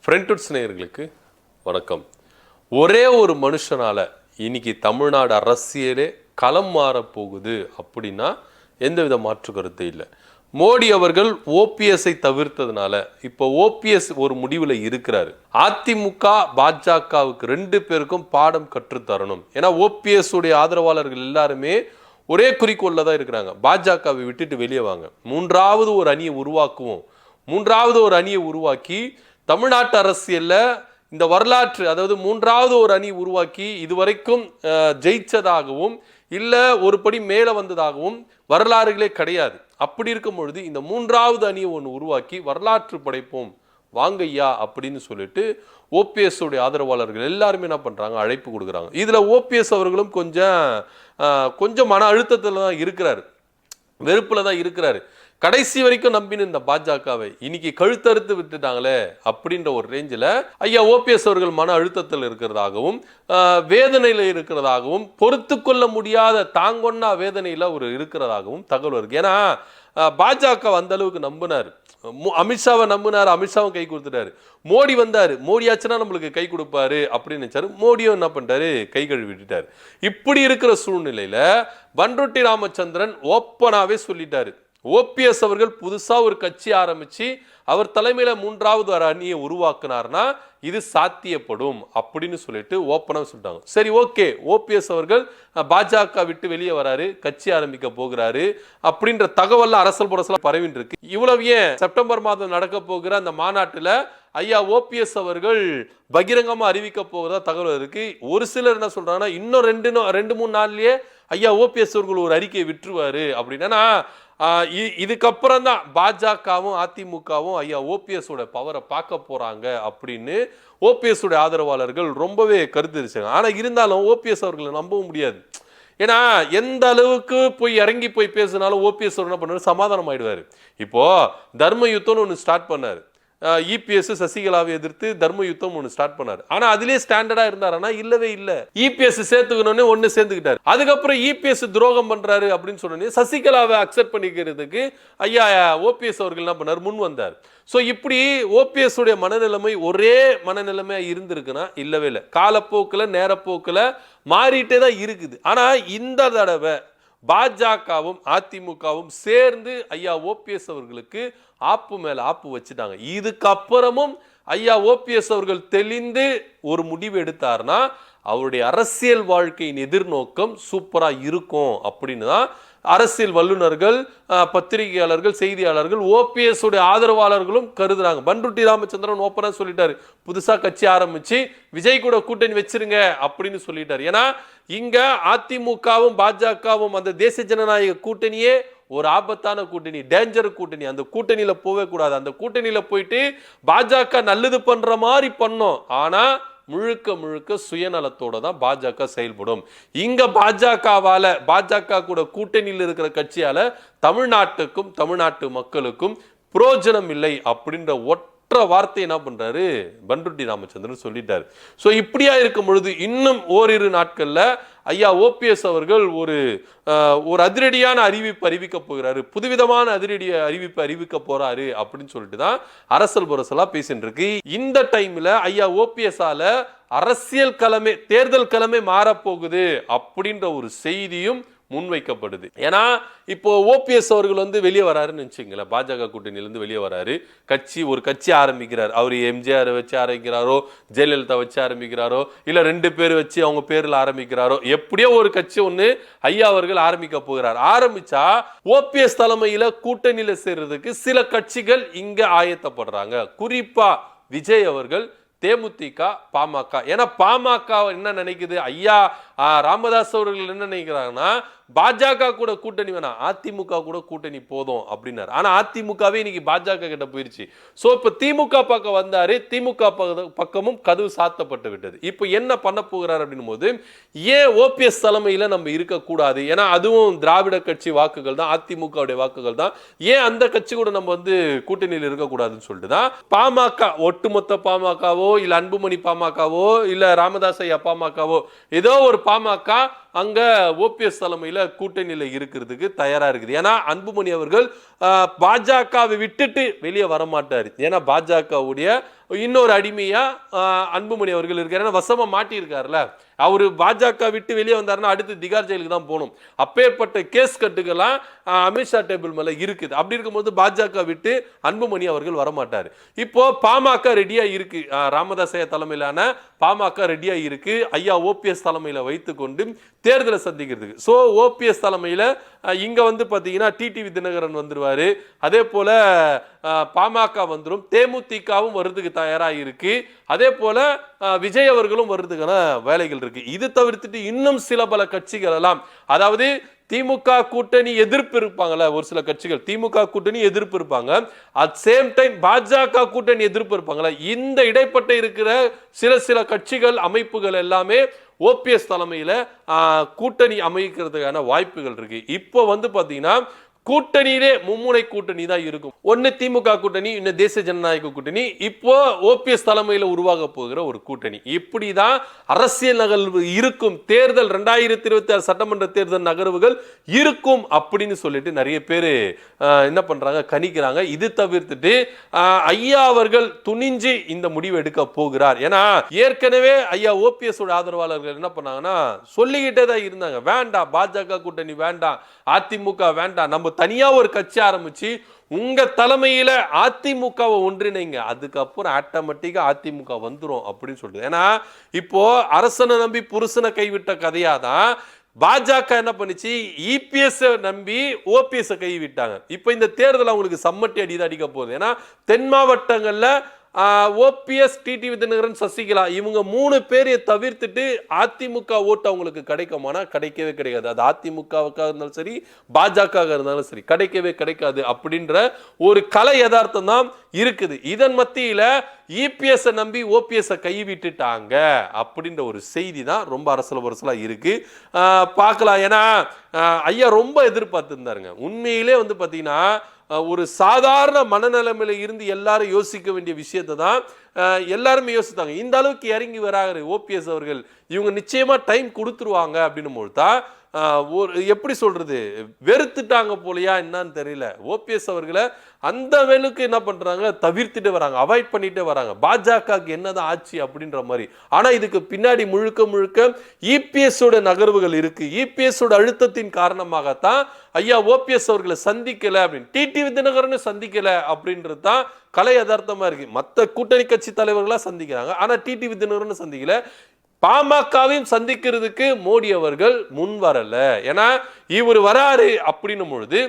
ஃப்ரெண்ட்வுட்ஸ் நேயர்களுக்கு வணக்கம். ஒரே ஒரு மனுஷனால இன்னைக்கு தமிழ்நாடு அரசியலே களம் மாறப் போகுது அப்படின்னா எந்தவித மாற்று கருத்து இல்லை. மோடி அவர்கள் ஓபிஎஸ்ஐ தவிர்த்ததுனால இப்போ ஓபிஎஸ் ஒரு முடிவில் இருக்கிறாரு. அதிமுக பாஜகவுக்கு ரெண்டு பேருக்கும் பாடம் கற்றுத்தரணும். ஏன்னா ஓபிஎஸ் உடைய ஆதரவாளர்கள் எல்லாருமே ஒரே குறிக்கோள்ல தான் இருக்கிறாங்க. பாஜகவை விட்டுட்டு வெளியே வாங்க, மூன்றாவது ஒரு அணியை உருவாக்குவோம், மூன்றாவது ஒரு அணியை உருவாக்கி தமிழ்நாட்டு அரசியல்ல இந்த வரலாற்று, அதாவது மூன்றாவது ஒரு அணி உருவாக்கி இதுவரைக்கும் ஜெயிச்சதாகவும் இல்ல ஒரு படி மேல வந்ததாகவும் வரலாறுகளே கிடையாது. அப்படி இருக்கும் பொழுது இந்த மூன்றாவது அணியை ஒன்று உருவாக்கி வரலாற்று படைப்போம் வாங்கய்யா அப்படின்னு சொல்லிட்டு ஓபிஎஸ் உடைய ஆதரவாளர்கள் எல்லாருமே என்ன பண்றாங்க, அழைப்பு கொடுக்குறாங்க. இதுல ஓபிஎஸ் அவர்களும் கொஞ்சம் மன அழுத்தத்துல தான் இருக்கிறாரு, வெறுப்புல தான் இருக்கிறாரு. கடைசி வரைக்கும் நம்பின இந்த பாஜகவை இன்னைக்கு கழுத்தறுத்து விட்டுட்டாங்களே அப்படின்ற ஒரு ரேஞ்சில் ஐயா ஓபிஎஸ் அவர்கள் மன அழுத்தத்தில் இருக்கிறதாகவும் வேதனையில் இருக்கிறதாகவும் பொறுத்து கொள்ள முடியாத தாங்கொன்னா வேதனையில் ஒரு இருக்கிறதாகவும் தகவல் இருக்கு. ஏன்னா பாஜக அந்த அளவுக்கு நம்பினார், அமித்ஷாவை நம்பினார், அமித்ஷாவும் கை கொடுத்துட்டாரு. மோடி வந்தாரு, மோடியாச்சுன்னா நம்மளுக்கு கை கொடுப்பாரு அப்படின்னு நினைச்சாரு. மோடியும் என்ன பண்ணிட்டாரு, கை கழுவி விட்டுட்டாரு. இப்படி இருக்கிற சூழ்நிலையில பண்ருட்டி ராமச்சந்திரன் ஓப்பனாவே சொல்லிட்டாரு, ஓபிஎஸ் அவர்கள் புதுசா ஒரு கட்சி ஆரம்பிச்சு அவர் தலைமையில மூன்றாவது ஒரு அணியை உருவாக்குனார்னா இது சாத்தியப்படும் அப்படின்னு சொல்லிட்டு ஓப்பனா சொல்லிட்டாங்க. சரி, ஓகே, ஓபிஎஸ் அவர்கள் பாஜக விட்டு வெளியே வராரு, கட்சி ஆரம்பிக்க போகிறாரு அப்படின்ற தகவல் அரசல் புரசலா பரவிட்டு இருக்கு. இவ்வளவு ஏன், செப்டம்பர் மாதம் நடக்க போகிற அந்த மாநாட்டுல ஐயா ஓபிஎஸ் அவர்கள் பகிரங்கமா அறிவிக்க போகிறதா தகவல் இருக்கு. ஒரு சிலர் என்ன சொல்றாங்கன்னா இன்னும் ரெண்டு மூணு நாள்லயே ஐயா ஓபிஎஸ் அவர்கள் ஒரு அறிக்கையை விட்டுருவாரு அப்படின்னா இதுக்கப்புறம் தான் பாஜகவும் அதிமுகவும் ஐயா ஓபிஎஸ் உடைய பவரை பார்க்க போறாங்க அப்படின்னு ஓபிஎஸ் உடைய ஆதரவாளர்கள் ரொம்பவே கருத்துருச்சாங்க. ஆனா இருந்தாலும் ஓபிஎஸ் அவர்களை நம்பவும் முடியாது. ஏன்னா எந்த அளவுக்கு போய் இறங்கி போய் பேசினாலும் ஓபிஎஸ் என்ன பண்ணுவாரு, சமாதானம் ஆயிடுவாரு. இப்போ தர்ம யுத்தம்னு ஒன்று ஸ்டார்ட் பண்ணாரு, இபிஎஸ் சசிகலாவை எதிர்த்து தர்ம யுத்தம் ஒன்று ஸ்டார்ட் பண்ணாரு. ஆனா அதுலயே ஸ்டாண்டர்டா இருந்தாருன்னா இல்லவே இல்ல. இபிஎஸ் சேர்த்துக்கணும்னு ஒன்னு சேர்ந்துக்கிட்டாரு. அதுக்கப்புறம் இபிஎஸ் துரோகம் பண்றாரு அப்படின்னு சொன்னோன்னே சசிகலாவை அக்செப்ட் பண்ணிக்கிறதுக்கு ஐயா ஓபிஎஸ் அவர்கள் என்ன பண்ணார், முன் வந்தார். சோ இப்படி ஓபிஎஸ் உடைய மனநிலைமை ஒரே மனநிலைமையா இருந்திருக்குன்னா இல்லவே இல்லை. காலப்போக்கில் நேரப்போக்கில் மாறிட்டே தான் இருக்குது. ஆனா இந்த தடவை பாஜகவும் அதிமுகவும் சேர்ந்து ஐயா ஓபிஎஸ் அவர்களுக்கு ஆப்பு மேல ஆப்பு வச்சுட்டாங்க. இதுக்கப்புறமும் ஐயா ஓபிஎஸ் அவர்கள் தெளிந்து ஒரு முடிவு எடுத்தார்னா அவருடைய அரசியல் வாழ்க்கையின் எதிர்நோக்கம் சூப்பரா இருக்கும் அப்படின்னு தான் அரசியல் வல்லுநர்கள், பத்திரிகையாளர்கள், செய்தியாளர்கள், ஓபிஎஸ் உடைய ஆதரவாளர்களும் கருதுறாங்க. பண்ருட்டி ராமச்சந்திரன் ஓப்பனா சொல்லிட்டாரு, புதுசா கட்சி ஆரம்பிச்சு விஜய் கூட கூட்டணி வச்சிருங்க அப்படின்னு சொல்லிட்டாரு. ஏன்னா இங்க அதிமுகவும் பாஜகவும் அந்த தேசிய ஜனநாயக கூட்டணியே ஒரு ஆபத்தான கூட்டணி, டேஞ்சர் கூட்டணி. அந்த கூட்டணியில போவே கூடாது. அந்த கூட்டணியில போயிட்டு பாஜக நல்லது பண்ற மாதிரி பண்ணோம், ஆனா முழுக்க முழுக்க சுயநலத்தோட தான் பாஜக செயல்படும். இங்க பாஜக கூட கூட்டணியில் இருக்கிற கட்சியால தமிழ்நாட்டுக்கும் தமிழ்நாட்டு மக்களுக்கும் புரோஜனம் இல்லை அப்படின்ற ஒற்ற வார்த்தை என்ன பண்றாரு பண்ருட்டி ராமச்சந்திரன் சொல்லிட்டாரு. சோ இப்படியா இருக்கும் பொழுது இன்னும் ஓரிரு நாட்கள்ல ஐயா ஓபிஎஸ் அவர்கள் ஒரு அதிரடியான அறிவிப்பு அறிவிக்க போகிறாரு, புதுவிதமான அறிவிப்பு அறிவிக்க போறாரு அப்படின்னு சொல்லிட்டு தான் அரசல் புரசலா பேசிட்டு இருக்கு. இந்த டைம்ல ஐயா ஓபிஎஸ் ஆல அரசியல் களமே, தேர்தல் களமே மாறப்போகுது அப்படின்ற ஒரு செய்தியும் முன்வைக்கப்படுது. ஏன்னா இப்போ ஓபிஎஸ் அவர்கள் வெளியே வராருன்னு வச்சுங்களேன், பாஜக கூட்டணியிலிருந்து வெளியே வராரு, ஒரு கட்சி ஆரம்பிக்கிறார். அவர் எம்ஜிஆர் வச்சு ஆரம்பிக்கிறாரோ, ஜெயலலிதா வச்சு ஆரம்பிக்கிறாரோ, இல்ல ரெண்டு பேர் வச்சு அவங்க பேர்ல ஆரம்பிக்கிறாரோ, எப்படியோ ஒரு கட்சி ஒண்ணு ஐயா அவர்கள் ஆரம்பிக்க போகிறார். ஆரம்பிச்சா ஓபிஎஸ் தலைமையில கூட்டணியில சேர்றதுக்கு சில கட்சிகள் இங்க ஆயத்தப்படுறாங்க. குறிப்பா விஜய் அவர்கள், தேமுதிக, பாமக. ஏன்னா பாமக என்ன நினைக்குது, ஐயா ராமதாஸ் அவர்கள் என்ன நினைக்கிறாங்கன்னா பாஜக கூட கூட்டணி வேணாம், அதிமுக கூட கூட்டணி போதும் அப்படின்னாரு. ஆனா அதிமுகவே இன்னைக்கு பாஜக கிட்ட போயிருச்சு. சோ இப்ப திமுக பக்கம் வந்தாரு, திமுக பக்கமும் கதவு சாத்தப்பட்டு விட்டது. இப்ப என்ன பண்ண போகிறார் அப்படின்னும் போது ஏன் ஓபிஎஸ் தலைமையில நம்ம இருக்கக்கூடாது, ஏன்னா அதுவும் திராவிட கட்சி வாக்குகள் தான், அதிமுக வாக்குகள் தான், ஏன் அந்த கட்சி கூட நம்ம கூட்டணியில் இருக்கக்கூடாதுன்னு சொல்லிட்டு தான் பாமக, ஒட்டுமொத்த பாமகவோ இல்ல அன்புமணி பாமகவோ இல்ல ராமதாஸ் ஐயா பாமகவோ, ஏதோ ஒரு பாமக அங்க ஓபிஎஸ் தலைமையில கூட்டணியில இருக்கிறதுக்கு தயாரா இருக்குது. ஏன்னா அன்புமணி அவர்கள் பாஜகவை விட்டுட்டு வெளியே வரமாட்டாரு. ஏன்னா பாஜகவுடைய இன்னொரு அடிமையா அன்புமணி அவர்கள் இருக்காரு. வசமா மாட்டியிருக்காருல, அவரு பாஜக விட்டு வெளியே வந்தாருன்னா அடுத்து திகார் ஜெயிலுக்கு தான் போகணும். அப்பேற்பட்ட கேஸ் கட்டுகள்லாம் அமித்ஷா டேபிள் மேல இருக்குது. அப்படி இருக்கும்போது பாஜக விட்டு அன்புமணி அவர்கள் வரமாட்டாரு. இப்போ பாமக ரெடியா இருக்கு, ராமதாஸ் ஐயா தலைமையிலான பாமக ரெடியா இருக்கு, ஐயா ஓபிஎஸ் தலைமையில வைத்துக்கொண்டு தேர்தலை சந்திக்கிறதுக்கு. சோ ஓபிஎஸ் தலைமையில இங்க வந்து பாத்தீங்கன்னா டிடிவி தினகரன் வந்துருவாரு, அதே போல பாமக வந்துடும், தேமுதிகவும் வர்றதுக்கு தயாரா இருக்கு, அதே போல விஜய் அவர்களும் வர்றதுக்கான வேலைகள் இருக்கு. இது தவிர்த்துட்டு இன்னும் சில பல கட்சிகள் எல்லாம், அதாவது திமுக கூட்டணி எதிர்ப்பு இருப்பாங்கல்ல, ஒரு சில கட்சிகள் திமுக கூட்டணி எதிர்ப்பு இருப்பாங்க, அட் சேம் டைம் பாஜக கூட்டணி எதிர்ப்பு இருப்பாங்கல்ல, இந்த இடைப்பட்ட இருக்கிற சில கட்சிகள் அமைப்புகள் எல்லாமே ஓபிஎஸ் தலைமையில கூட்டணி அமைக்கிறதுக்கான வாய்ப்புகள் இருக்கு. இப்போ வந்து பாத்தீங்கன்னா கூட்டணியிலே மும்முனை கூட்டணி தான் இருக்கும். ஒன்னு திமுக கூட்டணி, இன்னும் தேசிய ஜனநாயக கூட்டணி, இப்போ ஓபிஎஸ் தலைமையில உருவாக போகிற ஒரு கூட்டணி. இப்படிதான் அரசியல் நகர்வு இருக்கும். தேர்தல் 2026 சட்டமன்ற தேர்தல் நகர்வுகள் இருக்கும் அப்படின்னு சொல்லிட்டு நிறைய பேர் என்ன பண்றாங்க, கணிக்கிறாங்க. இது தவிர்த்துட்டு ஐயா அவர்கள் துணிஞ்சு இந்த முடிவு எடுக்க போகிறார். ஏன்னா ஏற்கனவே ஐயா ஓபிஎஸ் ஆதரவாளர்கள் என்ன பண்ணாங்கன்னா சொல்லிக்கிட்டே தான் இருந்தாங்க, வேண்டாம் பாஜக கூட்டணி வேண்டாம், அதிமுக வேண்டாம், நம்ம தனியா ஒரு கட்சி ஆரம்பிச்சு உங்க தலைமையில அதிமுகவை ஒன்றிணைங்க, அதுக்கப்புறம் ஆட்டோமேட்டிக்கா அதிமுக வந்துரும் அப்படின்னு சொல்றது. ஏன்னா இப்போ அரசனை நம்பி புருஷனை கைவிட்ட கதையாதான் பாஜக என்ன பண்ணிச்சு, இபிஎஸ் நம்பி ஓபிஎஸ் கைவிட்டாங்க. இப்ப இந்த தேர்தல் அவங்களுக்கு சம்மட்டி அடிதான் அடிக்க போகுது. ஏன்னா தென் மாவட்டங்கள்ல ஓபிஎஸ், டிடிவி தினகரன், சசிகலா இவங்க 3 பேரை தவிர்த்துட்டு அதிமுக ஓட்டு அவங்களுக்கு கிடைக்குமானா கிடைக்கவே கிடைக்காது. அது அதிமுகவுக்காக இருந்தாலும் சரி, பாஜக இருந்தாலும் சரி, கிடைக்கவே கிடைக்காது அப்படின்ற ஒரு கலை யதார்த்தம் தான் இருக்குது. இதன் மத்தியில இபிஎஸ் நம்பி ஓபிஎஸ் கைவிட்டுட்டாங்க அப்படின்ற ஒரு செய்தி தான் ரொம்ப அரசலா இருக்கு. பார்க்கலாம். ஏன்னா ஐயா ரொம்ப எதிர்பார்த்து இருந்தாருங்க. உண்மையிலே வந்து பாத்தீங்கன்னா ஒரு சாதாரண மனநிலைமையில இருந்து எல்லாரும் யோசிக்க வேண்டிய விஷயத்தை தான் எல்லாருமே யோசித்தாங்க. இந்த அளவுக்கு இறங்கி வராரு ஓபிஎஸ் அவர்கள், இவங்க நிச்சயமா டைம் கொடுத்துருவாங்க அப்படின்னு போது தான் ஒரு எப்படி சொல்றது, வெறுத்துட்டாங்க போலையா என்னன்னு தெரியல. ஓபிஎஸ் அவர்களை அந்த வேலுக்கு என்ன பண்றாங்க, தவிர்த்துட்டு வராங்க, அவாய்ட் பண்ணிட்டே வராங்க. பாஜகவுக்கு என்னதான் ஆச்சு அப்படின்ற மாதிரி. ஆனா இதுக்கு பின்னாடி முழுக்க இபிஎஸ் நகர்வுகள் இருக்கு. இபிஎஸ் அழுத்தத்தின் காரணமாகத்தான் ஐயா ஓபிஎஸ் அவர்களை சந்திக்கல அப்படின்னு, டிடிவி தினகரன் சந்திக்கல அப்படின்றது தான் கலை யதார்த்தமா இருக்கு. மற்ற கூட்டணி கட்சி தலைவர்களா சந்திக்கிறாங்க, ஆனா டிடிவி தினகரன் சந்திக்கல. பாமகவையும் சந்திக்கிறதுக்கு மோடி அவர்கள் முன் வரல. ஏன்னா இவர் வராரு அப்படின்னும் பொழுது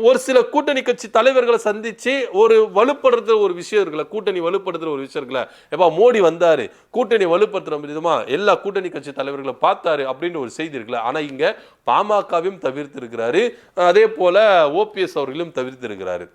ஒரு சில கூட்டணி கட்சி தலைவர்களை சந்திச்சு ஒரு வலுப்படுத்துற ஒரு விஷயம் இருக்குல்ல, கூட்டணி வலுப்படுத்துற ஒரு விஷயம் இருக்குல்ல, எப்ப மோடி வந்தாரு கூட்டணி வலுப்படுத்துற விதமா எல்லா கூட்டணி கட்சி தலைவர்களை பார்த்தாரு அப்படின்னு ஒரு செய்தி இருக்குல்ல. ஆனா இங்க பாமகவையும் தவிர்த்து இருக்கிறாரு, அதே போல ஓபிஎஸ் அவர்களும் தவிர்த்து இருக்கிறாரு.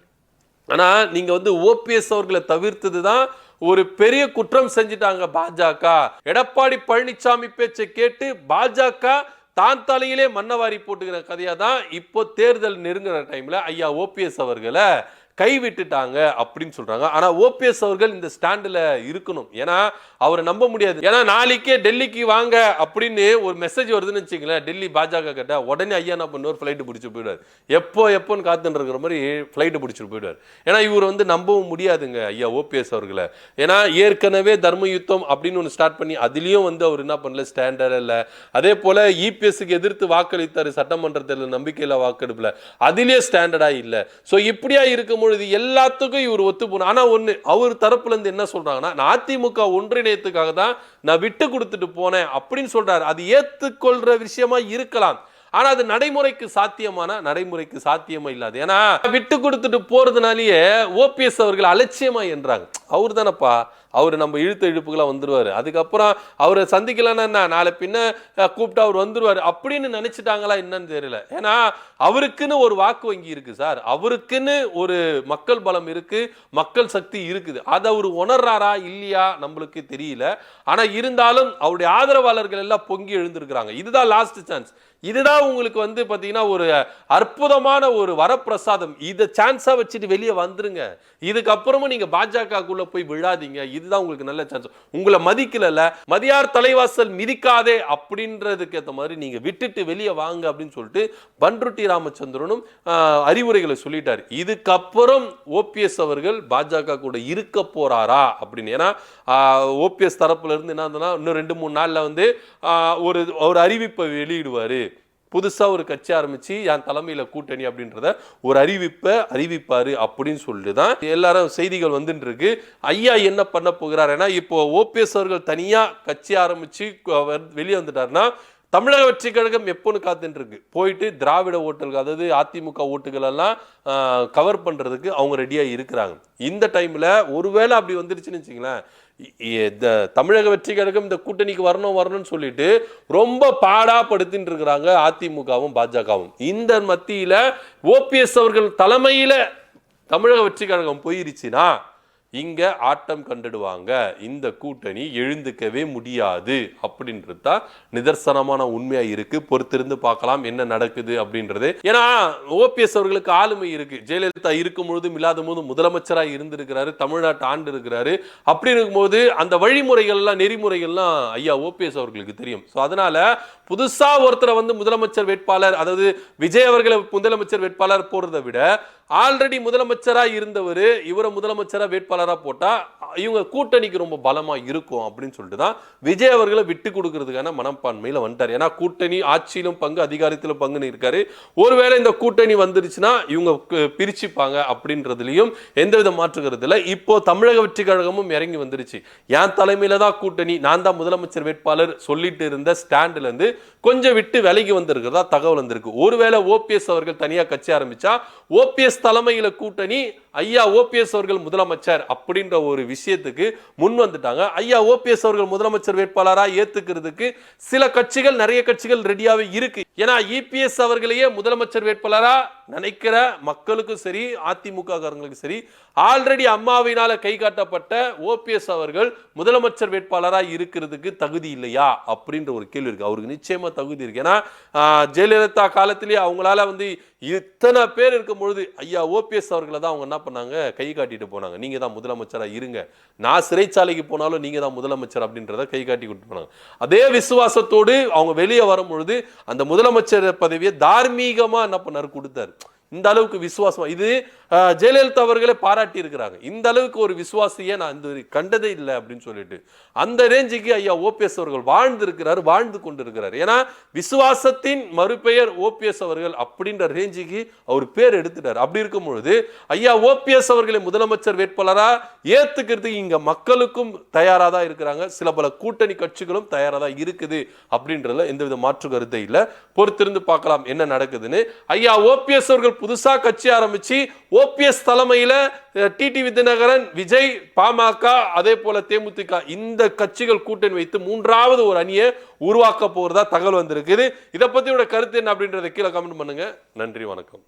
ஆனா நீங்க வந்து ஓபிஎஸ் அவர்களை தவிர்த்தது தான் ஒரு பெரிய குற்றம் செஞ்சிட்டாங்க பாஜக. எடப்பாடி பழனிசாமி பேச்சை கேட்டு பாஜக தான் தலையிலே மண்ணவாரி போட்டுக்கிற கதையா தான் இப்போ தேர்தல் நெருங்குற டைம்ல ஐயா ஓபிஎஸ் அவர்களை கைவிட்டுட்டாங்க அப்படின்னு சொல்றாங்க. ஆனா ஓபிஎஸ் அவர்கள் இந்த ஸ்டாண்ட்ல இருக்கணும். ஏன்னா அவரை நம்ப முடியாது. ஏன்னா நாளைக்கே டெல்லிக்கு வாங்க அப்படின்னு ஒரு மெசேஜ் வருதுன்னு வச்சுங்களேன், டெல்லி பாஜக கிட்ட, உடனே ஐயா என்ன பண்ணுவார், ஃபிளைட் பிடிச்சு போயிடுவார். எப்போன்னு காத்துட்டு இருக்கிற மாதிரி ஃபிளைட் பிடிச்சிட்டு போயிடுவார். ஏன்னா இவர் வந்து நம்பவும் முடியாதுங்க ஐயா ஓபிஎஸ் அவர்களை. ஏன்னா ஏற்கனவே தர்ம யுத்தம் அப்படின்னு ஒன்று ஸ்டார்ட் பண்ணி அதுலயும் வந்து அவர் என்ன பண்ணல, ஸ்டாண்டர்ட் இல்லை. அதே போல இபிஎஸ்க்கு எதிர்த்து வாக்களித்தாரு சட்டமன்றத்தில் நம்பிக்கையில வாக்கெடுப்புல, அதிலே ஸ்டாண்டர்டா இல்லை. ஸோ இப்படியா இருக்கும் பொழுது எல்லாத்துக்கும் இவர் ஒத்து போன. ஆனா ஒண்ணு, அவர் தரப்புல இருந்து என்ன சொல்றாங்கன்னா, நான் அதிமுக ஒன்றிணையத்துக்காக தான் நான் விட்டு கொடுத்துட்டு போனேன் அப்படின்னு சொல்றாரு. அது ஏத்துக்கொள்ற விஷயமா இருக்கலாம், ஆனா அது நடைமுறைக்கு சாத்தியமா இல்லாது. ஏன்னா விட்டு கொடுத்துட்டு போறதுனாலேயே ஓபிஎஸ் அவர்கள் அலட்சியமா என்றாங்க. அவர் தானப்பா, அவர் நம்ம இழுத்த இழுப்புகளா வந்துருவாரு, அதுக்கப்புறம் அவரை சந்திக்கலன்னா என்ன, நாளை பின்ன கூப்பிட்டா அவர் வந்துருவாரு அப்படின்னு நினைச்சிட்டாங்களா என்னன்னு தெரியல. ஏன்னா அவருக்குன்னு ஒரு வாக்கு வங்கி இருக்கு சார், அவருக்குன்னு ஒரு மக்கள் பலம் இருக்கு, மக்கள் சக்தி இருக்குது. அதை அவர் உணர்றாரா இல்லையா நம்மளுக்கு தெரியல. ஆனா இருந்தாலும் அவருடைய ஆதரவாளர்கள் எல்லாம் பொங்கி எழுந்திருக்கிறாங்க. இதுதான் லாஸ்ட் சான்ஸ், இதுதான் உங்களுக்கு வந்து பாத்தீங்கன்னா ஒரு அற்புதமான ஒரு வரப்பிரசாதம். இதை சான்ஸா வச்சுட்டு வெளியே வந்துருங்க. இதுக்கப்புறமும் நீங்க பாஜகக்குள்ள போய் விழாதீங்க. இதுதான் உங்களுக்கு நல்ல சான்ஸ். உங்களை மதிக்கல, மதியார் தலைவாசல் மிதிக்காதே அப்படின்றதுக்கு ஏற்ற மாதிரி நீங்க விட்டுட்டு வெளியே வாங்க அப்படின்னு சொல்லிட்டு பண்ருட்டி ராமச்சந்திரனும் அறிவுரைகளை சொல்லிட்டாரு. இதுக்கப்புறம் ஓபிஎஸ் அவர்கள் பாஜக கூட இருக்க போறாரா அப்படின்னு. ஏன்னா ஓபிஎஸ் தரப்புல இருந்து என்ன இன்னும் 2-3 நாள்ல வந்து ஒரு அறிவிப்பை வெளியிடுவாரு. புதுசா ஒரு கட்சி ஆரம்பிச்சு என் தலைமையில கூட்டணி அப்படின்றத ஒரு அறிவிப்பாரு அப்படின்னு சொல்லிட்டு தான் எல்லாரும் செய்திகள் வந்துட்டு இருக்கு. ஐயா என்ன பண்ண போகிறார்? ஏன்னா இப்போ ஓபிஎஸ் அவர்கள் தனியா கட்சி ஆரம்பிச்சு வெளியே வந்துட்டாருன்னா தமிழக வெற்றி கழகம் எப்போன்னு காத்துட்டு இருக்கு. போயிட்டு திராவிட ஓட்டுகள், அதாவது அதிமுக ஓட்டுகள் எல்லாம் கவர் பண்றதுக்கு அவங்க ரெடியா இருக்கிறாங்க. இந்த டைம்ல ஒருவேளை அப்படி வந்துருச்சுன்னு வச்சுங்களேன், தமிழக வெற்றி கழகம் இந்த கூட்டணிக்கு வரணும்னு சொல்லிட்டு ரொம்ப பாடாப்படுத்தின்னு இருக்கிறாங்க அதிமுகவும் பாஜகவும். இந்த மத்தியில ஓபிஎஸ் அவர்கள் தலைமையில தமிழக வெற்றி கழகம் போயிருச்சுன்னா இங்க ஆட்டம் கண்டுடுவாங்க. இந்த கூட்டணி எழுந்துக்கவே முடியாது அப்படின்றது தான் நிதர்சனமான உண்மையா இருக்கு. பொறுத்திருந்து பார்க்கலாம் என்ன நடக்குது அப்படின்றது. ஏன்னா ஓபிஎஸ் அவர்களுக்கு ஆளுமை இருக்கு. ஜெயலலிதா இருக்கும் பொழுதும் இல்லாத போது முதலமைச்சராக இருந்திருக்கிறாரு, தமிழ்நாட்டு ஆண்டு இருக்கிறாரு. அப்படி இருக்கும்போது அந்த வழிமுறைகள்லாம் நெறிமுறைகள்லாம் ஐயா ஓபிஎஸ் அவர்களுக்கு தெரியும். ஸோ அதனால புதுசா ஒருத்தரை வந்து முதலமைச்சர் வேட்பாளர், அதாவது விஜய் அவர்களை முதலமைச்சர் வேட்பாளர் போறதை விட ஆல்ரெடி முதலமைச்சரா இருந்தவர் இவரை முதலமைச்சரா வேட்பாளரா போட்டா இவங்க கூட்டணிக்கு ரொம்ப பலமா இருக்கும் அப்படின்னு சொல்லிட்டு தான் விஜய் அவர்களை விட்டு கொடுக்கறதுக்கான மனப்பான்மையில வந்துட்டார். ஏன்னா கூட்டணி ஆட்சியிலும் பங்கு, அதிகாரத்திலும் பங்குன்னு இருக்காரு. ஒருவேளை இந்த கூட்டணி வந்துருச்சுன்னா இவங்க பிரிச்சுப்பாங்க அப்படின்றதுலயும் எந்தவித மாற்றுகிறது இல்லை. இப்போ தமிழக வெற்றி கழகமும் இறங்கி வந்துருச்சு. என் தலைமையில தான் கூட்டணி, நான் தான் முதலமைச்சர் வேட்பாளர் சொல்லிட்டு இருந்த ஸ்டாண்ட்ல இருந்து கொஞ்சம் விட்டு விலகி வந்திருக்கிறதா தகவல் வந்திருக்கு. ஒருவேளை ஓபிஎஸ் அவர்கள் தனியா கட்சி ஆரம்பிச்சா ஓபிஎஸ் தலைமையில கூட்டணி, ஐயா ஓபிஎஸ் அவர்கள் முதலமைச்சர் அப்படின்ற ஒரு விஷயத்துக்கு முன் வந்துட்டாங்க. ஐயா ஓபிஎஸ் அவர்கள் முதலமைச்சர் வேட்பாளரா ஏத்துக்கிறதுக்கு சில கட்சிகள், நிறைய கட்சிகள் ரெடியாவே இருக்கு. ஏன்னா இபிஎஸ் அவர்களையே முதலமைச்சர் வேட்பாளரா நினைக்கிற மக்களுக்கும் சரி, அதிமுக காரங்களுக்கும் சரி, ஆல்ரெடி அம்மாவினால கை காட்டப்பட்ட ஓபிஎஸ் அவர்கள் முதலமைச்சர் வேட்பாளரா இருக்கிறதுக்கு தகுதி இல்லையா அப்படின்ற ஒரு கேள்வி இருக்கு. அவருக்கு நிச்சயமா தகுதி இருக்கு. ஏன்னா ஜெயலலிதா காலத்திலேயே அவங்களால வந்து இத்தனை பேர் இருக்கும் பொழுது ஐயா ஓபிஎஸ் அவர்களை தான் அவங்க என்ன பண்ணாங்க, கை காட்டிட்டு போனாங்க. நீங்க தான் முதலமைச்சரா இருங்க, நான் சிறைச்சாலைக்கு போனாலும் நீங்க தான் முதலமைச்சர் அப்படின்றத கை காட்டி கொடுத்து போனாங்க. அதே விசுவாசத்தோடு அவங்க வெளியே வரும் பொழுது அந்த முதலமைச்சர் பதவியை தார்மீகமா என்ன பண்ணாரு, கொடுத்தாரு. இந்த அளவுக்கு விசுவாசம் இது ஜெயலலிதா அவர்களே பாராட்டி இருக்கிறாங்க. இந்த அளவுக்கு ஒரு விசுவாசியை நான் இந்த கண்டதே இல்லை அப்படின்னு சொல்லிட்டு அந்த ரேஞ்சுக்கு ஐயா ஓபிஎஸ் அவர்கள் வாழ்ந்து கொண்டிருக்கிறார். ஏன்னா விசுவாசத்தின் மறுபெயர் ஓபிஎஸ் அவர்கள் அப்படின்ற ரேஞ்சுக்கு அவர் பேர் எடுத்துட்டார். அப்படி இருக்கும் பொழுது ஐயா ஓபிஎஸ் அவர்களை முதலமைச்சர் வேட்பாளரா ஏத்துக்கிறதுக்கு இங்க மக்களுக்கும் தயாரா தான் இருக்கிறாங்க. சில பல கூட்டணி கட்சிகளும் தயாரா தான் இருக்குது அப்படின்றதுல எந்தவித மாற்று கருத்தை இல்லை. பொறுத்திருந்து பார்க்கலாம் என்ன நடக்குதுன்னு. ஐயா ஓபிஎஸ் அவர்கள் புதுசா கட்சி ஆரம்பிச்சு ஓபிஎஸ் தலைமையில டிடிவி தினகரன், விஜய், பாமக, அதே போல தேமுதிக இந்த கட்சிகள் கூட்டணி வைத்து மூன்றாவது ஒரு அணியை உருவாக்க போறதா தகவல் வந்திருக்குது. இதை பத்தியோட கருத்து என்ன அப்படின்றத கீழே கமெண்ட் பண்ணுங்க. நன்றி, வணக்கம்.